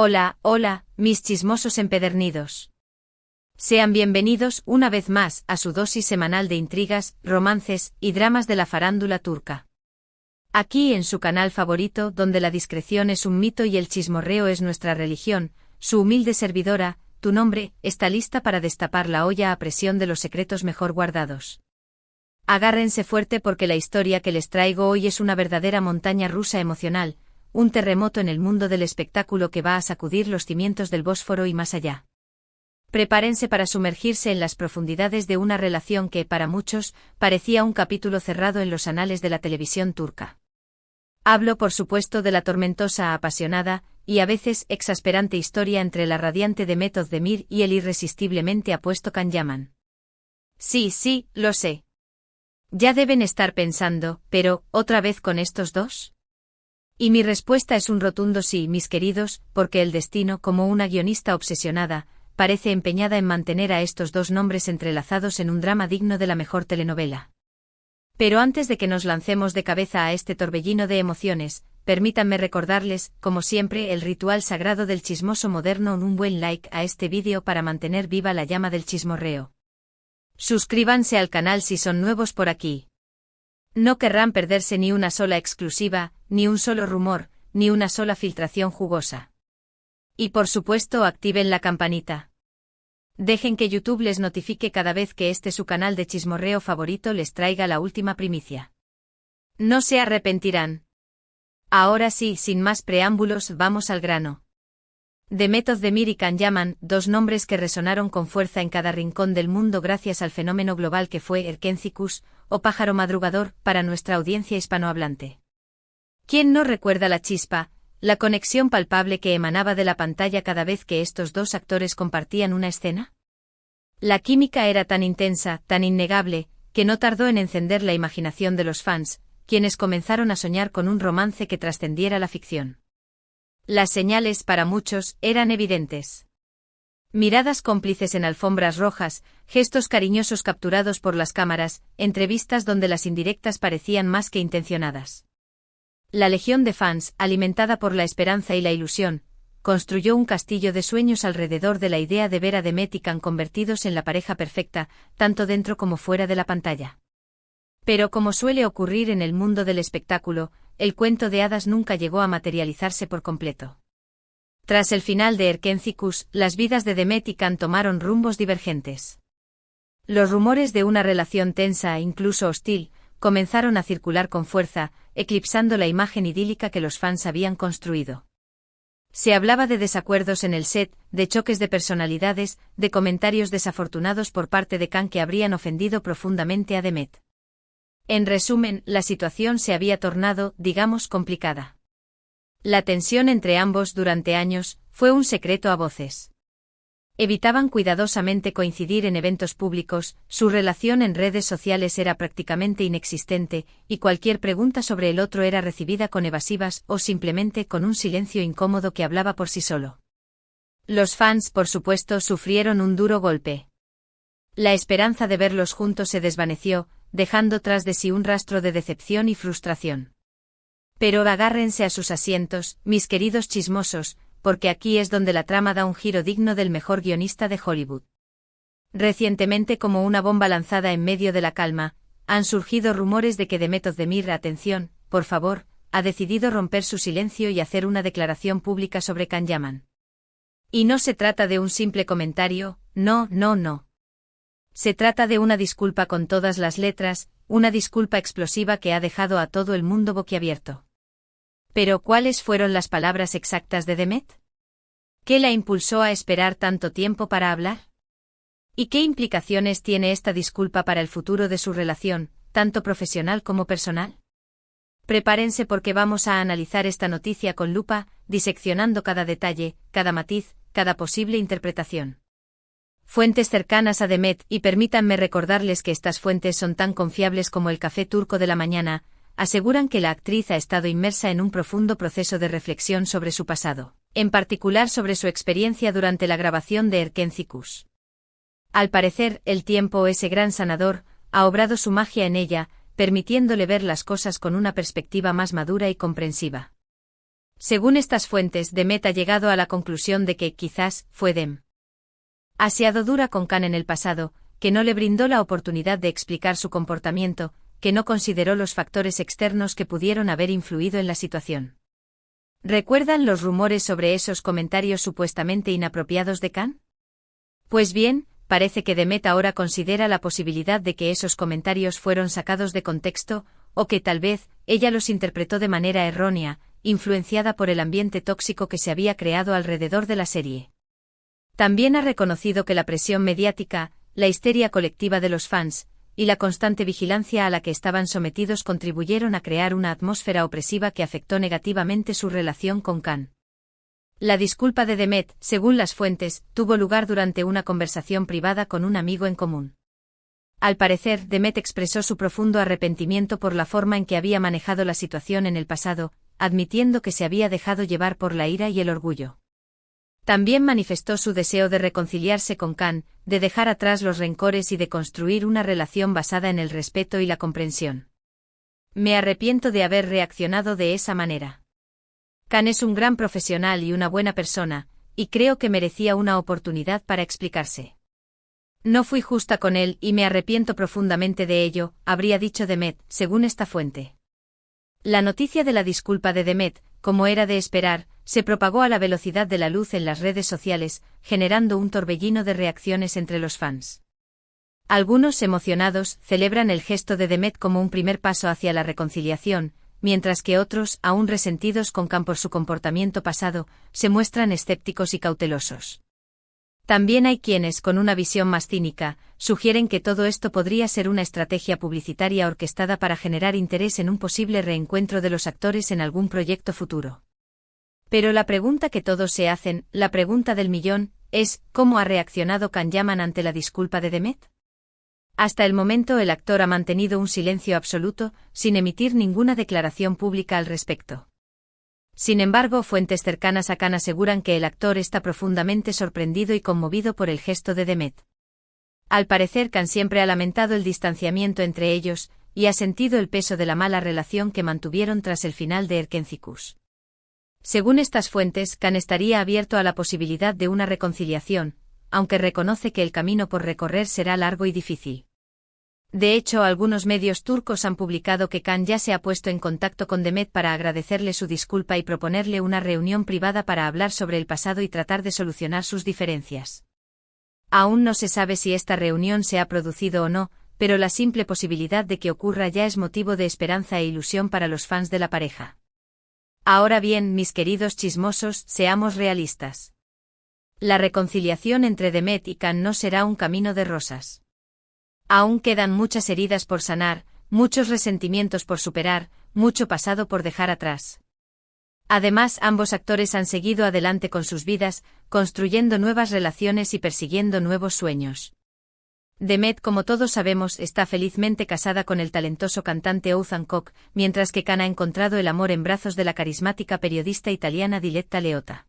Hola, hola, mis chismosos empedernidos. Sean bienvenidos una vez más a su dosis semanal de intrigas, romances y dramas de la farándula turca. Aquí en su canal favorito, donde la discreción es un mito y el chismorreo es nuestra religión, su humilde servidora, Tu Nombre, está lista para destapar la olla a presión de los secretos mejor guardados. Agárrense fuerte porque la historia que les traigo hoy es una verdadera montaña rusa emocional, un terremoto en el mundo del espectáculo que va a sacudir los cimientos del Bósforo y más allá. Prepárense para sumergirse en las profundidades de una relación que, para muchos, parecía un capítulo cerrado en los anales de la televisión turca. Hablo, por supuesto, de la tormentosa, apasionada y a veces exasperante historia entre la radiante Demet Özdemir y el irresistiblemente apuesto Can Yaman. Sí, lo sé. Ya deben estar pensando, pero, ¿otra vez con estos dos? Y mi respuesta es un rotundo sí, mis queridos, porque el destino, como una guionista obsesionada, parece empeñada en mantener a estos dos nombres entrelazados en un drama digno de la mejor telenovela. Pero antes de que nos lancemos de cabeza a este torbellino de emociones, permítanme recordarles, como siempre, el ritual sagrado del chismoso moderno: un buen like a este vídeo para mantener viva la llama del chismorreo. Suscríbanse al canal si son nuevos por aquí. No querrán perderse ni una sola exclusiva, ni un solo rumor, ni una sola filtración jugosa. Y por supuesto activen la campanita. Dejen que YouTube les notifique cada vez que su canal de chismorreo favorito les traiga la última primicia. No se arrepentirán. Ahora sí, sin más preámbulos, vamos al grano. Demet Özdemir y Can Yaman, dos nombres que resonaron con fuerza en cada rincón del mundo gracias al fenómeno global que fue Erkenci Kuş, o pájaro madrugador, para nuestra audiencia hispanohablante. ¿Quién no recuerda la chispa, la conexión palpable que emanaba de la pantalla cada vez que estos dos actores compartían una escena? La química era tan intensa, tan innegable, que no tardó en encender la imaginación de los fans, quienes comenzaron a soñar con un romance que trascendiera la ficción. Las señales, para muchos, eran evidentes. Miradas cómplices en alfombras rojas, gestos cariñosos capturados por las cámaras, entrevistas donde las indirectas parecían más que intencionadas. La legión de fans, alimentada por la esperanza y la ilusión, construyó un castillo de sueños alrededor de la idea de ver a Demet y Can convertidos en la pareja perfecta, tanto dentro como fuera de la pantalla. Pero como suele ocurrir en el mundo del espectáculo, el cuento de hadas nunca llegó a materializarse por completo. Tras el final de Erkenci Kuş, las vidas de Demet y Can tomaron rumbos divergentes. Los rumores de una relación tensa e incluso hostil comenzaron a circular con fuerza, eclipsando la imagen idílica que los fans habían construido. Se hablaba de desacuerdos en el set, de choques de personalidades, de comentarios desafortunados por parte de Can que habrían ofendido profundamente a Demet. En resumen, la situación se había tornado, digamos, complicada. La tensión entre ambos durante años fue un secreto a voces. Evitaban cuidadosamente coincidir en eventos públicos, su relación en redes sociales era prácticamente inexistente, y cualquier pregunta sobre el otro era recibida con evasivas o simplemente con un silencio incómodo que hablaba por sí solo. Los fans, por supuesto, sufrieron un duro golpe. La esperanza de verlos juntos se desvaneció, dejando tras de sí un rastro de decepción y frustración. Pero agárrense a sus asientos, mis queridos chismosos, porque aquí es donde la trama da un giro digno del mejor guionista de Hollywood. Recientemente, como una bomba lanzada en medio de la calma, han surgido rumores de que Demet Özdemir, atención, por favor, ha decidido romper su silencio y hacer una declaración pública sobre Can Yaman. Y no se trata de un simple comentario, no. Se trata de una disculpa con todas las letras, una disculpa explosiva que ha dejado a todo el mundo boquiabierto. Pero ¿cuáles fueron las palabras exactas de Demet? ¿Qué la impulsó a esperar tanto tiempo para hablar? ¿Y qué implicaciones tiene esta disculpa para el futuro de su relación, tanto profesional como personal? Prepárense porque vamos a analizar esta noticia con lupa, diseccionando cada detalle, cada matiz, cada posible interpretación. Fuentes cercanas a Demet, y permítanme recordarles que estas fuentes son tan confiables como el café turco de la mañana, aseguran que la actriz ha estado inmersa en un profundo proceso de reflexión sobre su pasado, en particular sobre su experiencia durante la grabación de Erkenci Kuş. Al parecer, el tiempo, ese gran sanador, ha obrado su magia en ella, permitiéndole ver las cosas con una perspectiva más madura y comprensiva. Según estas fuentes, Demet ha llegado a la conclusión de que, quizás, fue Dem. Ha sido dura con Khan en el pasado, que no le brindó la oportunidad de explicar su comportamiento, que no consideró los factores externos que pudieron haber influido en la situación. ¿Recuerdan los rumores sobre esos comentarios supuestamente inapropiados de Khan? Pues bien, parece que Demet ahora considera la posibilidad de que esos comentarios fueron sacados de contexto, o que tal vez ella los interpretó de manera errónea, influenciada por el ambiente tóxico que se había creado alrededor de la serie. También ha reconocido que la presión mediática, la histeria colectiva de los fans, y la constante vigilancia a la que estaban sometidos contribuyeron a crear una atmósfera opresiva que afectó negativamente su relación con Khan. La disculpa de Demet, según las fuentes, tuvo lugar durante una conversación privada con un amigo en común. Al parecer, Demet expresó su profundo arrepentimiento por la forma en que había manejado la situación en el pasado, admitiendo que se había dejado llevar por la ira y el orgullo. También manifestó su deseo de reconciliarse con Khan, de dejar atrás los rencores y de construir una relación basada en el respeto y la comprensión. Me arrepiento de haber reaccionado de esa manera. Khan es un gran profesional y una buena persona, y creo que merecía una oportunidad para explicarse. No fui justa con él y me arrepiento profundamente de ello, habría dicho Demet, según esta fuente. La noticia de la disculpa de Demet, como era de esperar, se propagó a la velocidad de la luz en las redes sociales, generando un torbellino de reacciones entre los fans. Algunos, emocionados, celebran el gesto de Demet como un primer paso hacia la reconciliación, mientras que otros, aún resentidos con Khan por su comportamiento pasado, se muestran escépticos y cautelosos. También hay quienes, con una visión más cínica, sugieren que todo esto podría ser una estrategia publicitaria orquestada para generar interés en un posible reencuentro de los actores en algún proyecto futuro. Pero la pregunta que todos se hacen, la pregunta del millón, es, ¿cómo ha reaccionado Khan Yaman ante la disculpa de Demet? Hasta el momento el actor ha mantenido un silencio absoluto, sin emitir ninguna declaración pública al respecto. Sin embargo, fuentes cercanas a Khan aseguran que el actor está profundamente sorprendido y conmovido por el gesto de Demet. Al parecer, Khan siempre ha lamentado el distanciamiento entre ellos, y ha sentido el peso de la mala relación que mantuvieron tras el final de Erkencicus. Según estas fuentes, Khan estaría abierto a la posibilidad de una reconciliación, aunque reconoce que el camino por recorrer será largo y difícil. De hecho, algunos medios turcos han publicado que Khan ya se ha puesto en contacto con Demet para agradecerle su disculpa y proponerle una reunión privada para hablar sobre el pasado y tratar de solucionar sus diferencias. Aún no se sabe si esta reunión se ha producido o no, pero la simple posibilidad de que ocurra ya es motivo de esperanza e ilusión para los fans de la pareja. Ahora bien, mis queridos chismosos, seamos realistas. La reconciliación entre Demet y Khan no será un camino de rosas. Aún quedan muchas heridas por sanar, muchos resentimientos por superar, mucho pasado por dejar atrás. Además, ambos actores han seguido adelante con sus vidas, construyendo nuevas relaciones y persiguiendo nuevos sueños. Demet, como todos sabemos, está felizmente casada con el talentoso cantante Oğuzhan Koç, mientras que Khan ha encontrado el amor en brazos de la carismática periodista italiana Diletta Leotta.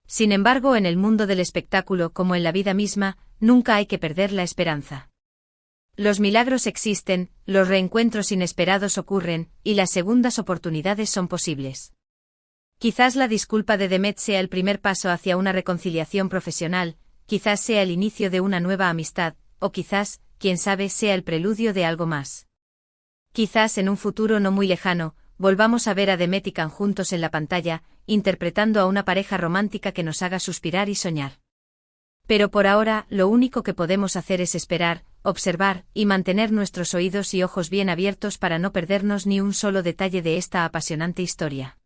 Sin embargo, en el mundo del espectáculo, como en la vida misma, nunca hay que perder la esperanza. Los milagros existen, los reencuentros inesperados ocurren, y las segundas oportunidades son posibles. Quizás la disculpa de Demet sea el primer paso hacia una reconciliación profesional, quizás sea el inicio de una nueva amistad, o quizás, quién sabe, sea el preludio de algo más. Quizás en un futuro no muy lejano, volvamos a ver a Demet y Khan juntos en la pantalla, interpretando a una pareja romántica que nos haga suspirar y soñar. Pero por ahora, lo único que podemos hacer es esperar, observar, y mantener nuestros oídos y ojos bien abiertos para no perdernos ni un solo detalle de esta apasionante historia.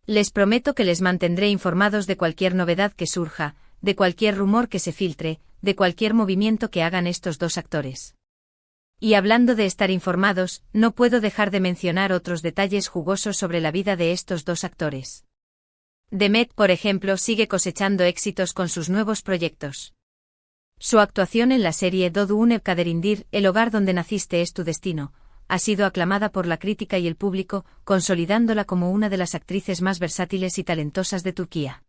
Les prometo que les mantendré informados de cualquier novedad que surja, de cualquier rumor que se filtre, de cualquier movimiento que hagan estos dos actores. Y hablando de estar informados, no puedo dejar de mencionar otros detalles jugosos sobre la vida de estos dos actores. Demet, por ejemplo, sigue cosechando éxitos con sus nuevos proyectos. Su actuación en la serie Doğduğun Ev Kaderindir, El hogar donde naciste es tu destino, ha sido aclamada por la crítica y el público, consolidándola como una de las actrices más versátiles y talentosas de Turquía.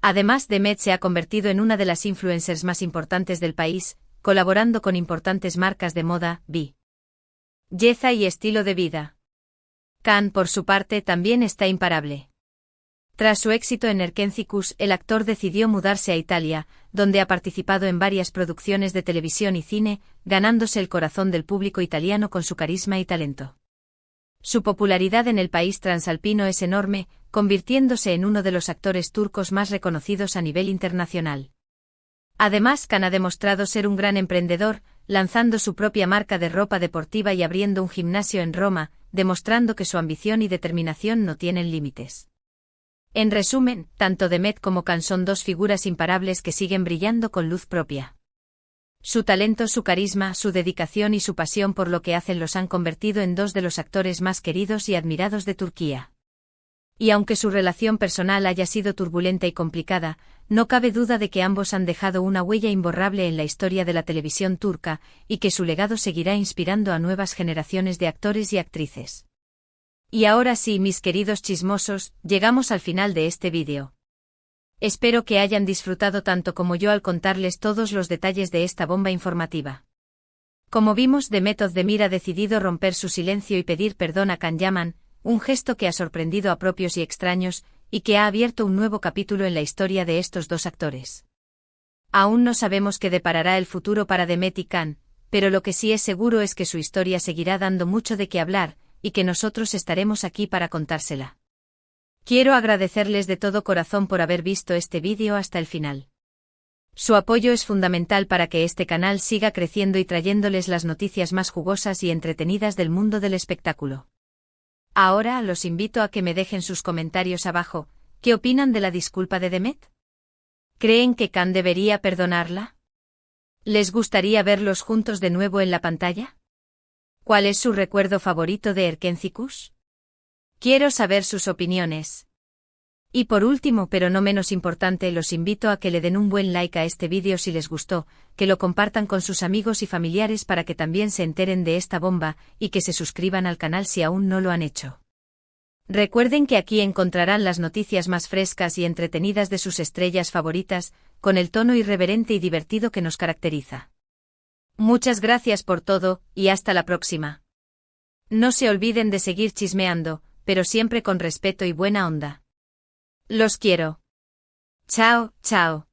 Además, Demet se ha convertido en una de las influencers más importantes del país, colaborando con importantes marcas de moda, belleza y estilo de vida. Khan, por su parte, también está imparable. Tras su éxito en Erkencikus, el actor decidió mudarse a Italia, donde ha participado en varias producciones de televisión y cine, ganándose el corazón del público italiano con su carisma y talento. Su popularidad en el país transalpino es enorme, convirtiéndose en uno de los actores turcos más reconocidos a nivel internacional. Además, Can ha demostrado ser un gran emprendedor, lanzando su propia marca de ropa deportiva y abriendo un gimnasio en Roma, demostrando que su ambición y determinación no tienen límites. En resumen, tanto Demet como Can son dos figuras imparables que siguen brillando con luz propia. Su talento, su carisma, su dedicación y su pasión por lo que hacen los han convertido en dos de los actores más queridos y admirados de Turquía. Y aunque su relación personal haya sido turbulenta y complicada, no cabe duda de que ambos han dejado una huella imborrable en la historia de la televisión turca, y que su legado seguirá inspirando a nuevas generaciones de actores y actrices. Y ahora sí, mis queridos chismosos, llegamos al final de este vídeo. Espero que hayan disfrutado tanto como yo al contarles todos los detalles de esta bomba informativa. Como vimos, Demet Özdemir ha decidido romper su silencio y pedir perdón a Can Yaman, un gesto que ha sorprendido a propios y extraños, y que ha abierto un nuevo capítulo en la historia de estos dos actores. Aún no sabemos qué deparará el futuro para Demet y Can, pero lo que sí es seguro es que su historia seguirá dando mucho de qué hablar, y que nosotros estaremos aquí para contársela. Quiero agradecerles de todo corazón por haber visto este vídeo hasta el final. Su apoyo es fundamental para que este canal siga creciendo y trayéndoles las noticias más jugosas y entretenidas del mundo del espectáculo. Ahora los invito a que me dejen sus comentarios abajo. ¿Qué opinan de la disculpa de Demet? ¿Creen que Can debería perdonarla? ¿Les gustaría verlos juntos de nuevo en la pantalla? ¿Cuál es su recuerdo favorito de Erkencikus? Quiero saber sus opiniones. Y por último, pero no menos importante, los invito a que le den un buen like a este vídeo si les gustó, que lo compartan con sus amigos y familiares para que también se enteren de esta bomba, y que se suscriban al canal si aún no lo han hecho. Recuerden que aquí encontrarán las noticias más frescas y entretenidas de sus estrellas favoritas, con el tono irreverente y divertido que nos caracteriza. Muchas gracias por todo, y hasta la próxima. No se olviden de seguir chismeando, pero siempre con respeto y buena onda. Los quiero. Chao, chao.